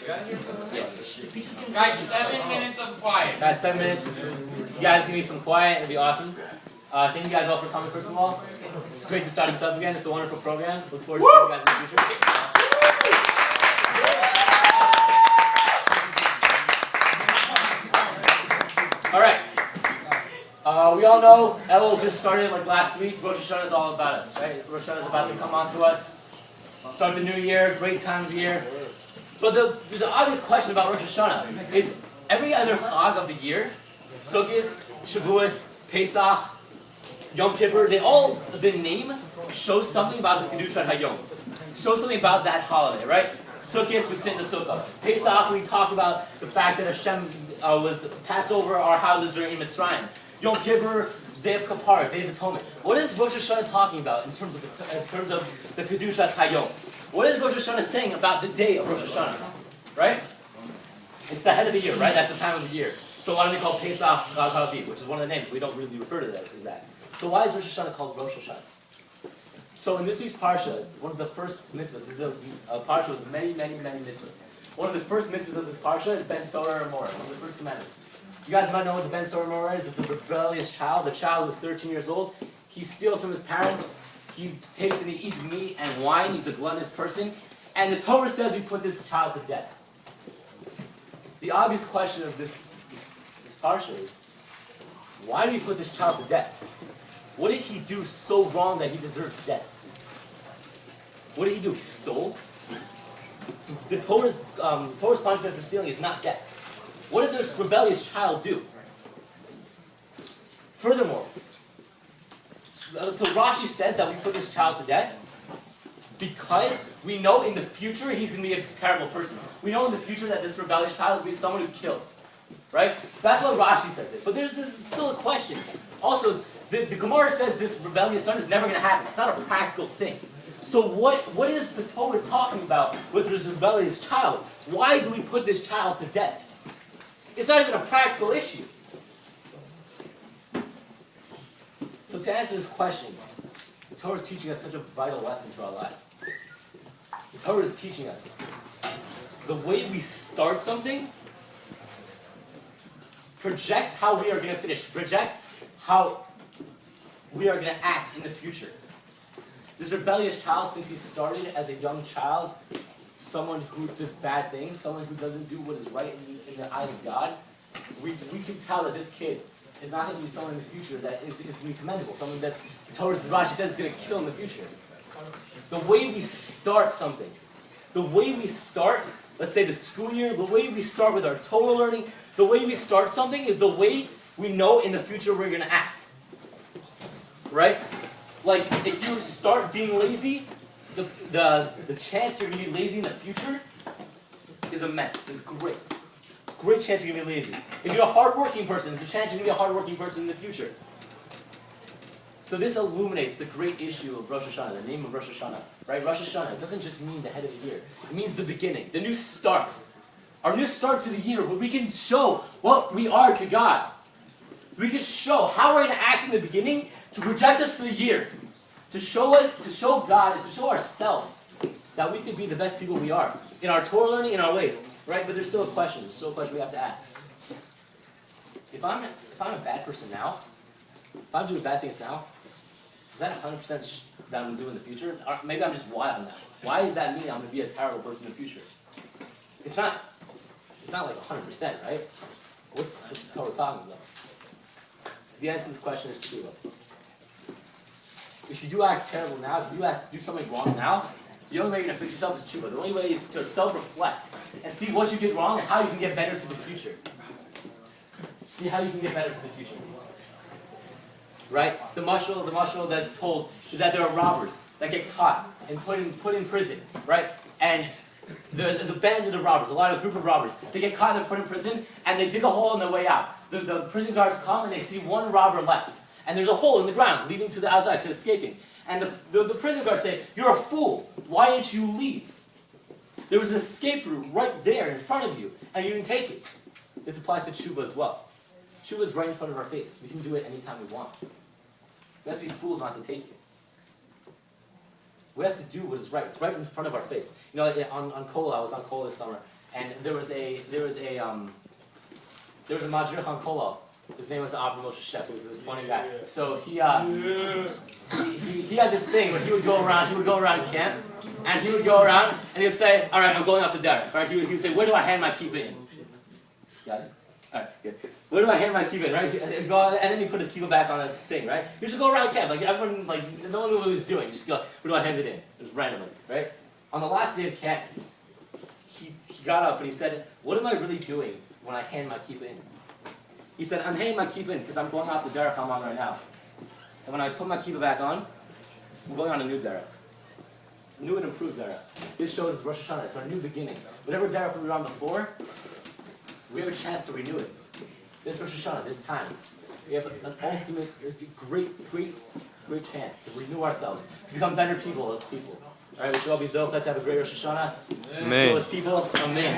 Guys, 7 minutes of quiet. Guys, 7 minutes. Just, you guys give me some quiet. It'd be awesome. Thank you guys all for coming, first of all. It's great to start this up again. It's a wonderful program. Look forward to seeing you guys in the future. All right. We all know Elul just started like last week. Rosh Hashanah is all about us, right? Rosh Hashanah is about to come on to us. Start the new year, great time of year. But there's an obvious question about Rosh Hashanah. Is every other Chag of the year, Sukkot, Shavuos, Pesach, Yom Kippur, the name shows something about the Kedushat Hayom. Shows something about that holiday, right? Sukkot, we sit in the Sukkah. Pesach, we talk about the fact that Hashem was passed over our houses during Mitzrayim. Yom Kippur, Day of Kapara, Day of Atonement. What is Rosh Hashanah talking about in terms of the Kedushat Hayom? What is Rosh Hashanah saying about the day of Rosh Hashanah? Right? It's the head of the year, right? That's the time of the year. So why do we call Pesach Chag HaAviv, which is one of the names? We don't really refer to that as that. So why is Rosh Hashanah called Rosh Hashanah? So in this week's Parshat, one of the first mitzvahs, this is a Parsha with many, many, many mitzvahs. One of the first mitzvahs of this Parsha is Ben Sorah Amorah, one of the first commandments. You guys might know what the Ben Sorah Amorah is. It's the rebellious child. The child was 13 years old. He steals from his parents. He takes and he eats meat and wine. He's a gluttonous person. And the Torah says we put this child to death. The obvious question of this Parsha is, why do we put this child to death? What did he do so wrong that he deserves death? What did he do? He stole? The Torah's punishment for stealing is not death. What did this rebellious child do? Furthermore, so Rashi says that we put this child to death because we know in the future he's going to be a terrible person. We know in the future that this rebellious child is going to be someone who kills. Right? That's what Rashi says it. But this is still a question. Also, the Gemara says this rebellious son is never going to happen. It's not a practical thing. So what is the Torah talking about with this rebellious child? Why do we put this child to death? It's not even a practical issue. So to answer this question, the Torah is teaching us such a vital lesson to our lives. The Torah is teaching us the way we start something projects how we are going to finish, projects how we are going to act in the future. This rebellious child, since he started as a young child, someone who does bad things, someone who doesn't do what is right in the eyes of God, we can tell that this kid is not going to be someone in the future that is going to be commendable, someone that's, Torah Rashi says, is going to kill in the future. The way we start something, the way we start, let's say the school year, the way we start with our Torah learning, the way we start something is the way we know in the future we're going to act. Right? Like, if you start being lazy, the chance you're going to be lazy in the future is immense. It's great. Great chance you're going to be lazy. If you're a hardworking person, there's a chance you're going to be a hardworking person in the future. So this illuminates the great issue of Rosh Hashanah, the name of Rosh Hashanah. Right? Rosh Hashanah, it doesn't just mean the head of the year. It means the beginning, the new start. Our new start to the year where we can show what we are to God. We can show how we're going to act in the beginning to project us for the year. To show us, to show God, and to show ourselves that we could be the best people we are. In our Torah learning, in our ways. Right? But there's still a question. There's still a question we have to ask. If I'm a bad person now, if I'm doing bad things now, is that 100% that I'm going to do in the future? Or maybe I'm just wild now. Why does that mean I'm going to be a terrible person in the future? It's not like 100%, right? What's the Torah talking about? So the answer to this question is two. If you do act terrible now, if you do something wrong now, the only way you're going to fix yourself is tshuva. The only way is to self-reflect and see what you did wrong and how you can get better for the future. See how you can get better for the future. Right? The mashal that's told is that there are robbers that get caught and put in prison. Right? And there's a band of robbers, a group of robbers. They get caught and they're put in prison, and they dig a hole on their way out. The prison guards come and they see one robber left. And there's a hole in the ground leading to the outside, to escaping. And the prison guards say, "You're a fool. Why didn't you leave? There was an escape route right there in front of you, and you didn't take it." This applies to tshuva as well. Tshuva is right in front of our face. We can do it anytime we want. We have to be fools not to take it. We have to do what is right. It's right in front of our face. You know, on Kollel, I was on Kollel this summer, and there was a Madrich on Kollel. His name was Rabbi Moshe Shep. He was a funny guy. So he had this thing where he would go around camp, and he would go around and he would say, "All right, I'm going off the derech." Right? He would say, "Where do I hand my kippah in?" Got it? All right, good. Where do I hand my kippah in? Right? And then he put his kippah back on the thing. Right? You just go around camp, like everyone's like, no one knew what he was doing. Just go, "Where do I hand it in?" Just randomly. Right? On the last day of camp, he got up and he said, "What am I really doing when I hand my kippah in?" He said, "I'm handing my kippah in because I'm going off the derech I'm on right now. And when I put my kippah back on, I'm going on a new derech. New and improved derech. This shows us Rosh Hashanah. It's our new beginning. Whatever derech we were on before, we have a chance to renew it. This Rosh Hashanah, this time, we have an ultimate, great chance to renew ourselves, to become better people as people. All right, we should all be zochet to have a great Rosh Hashanah. Amen. So as people, amen.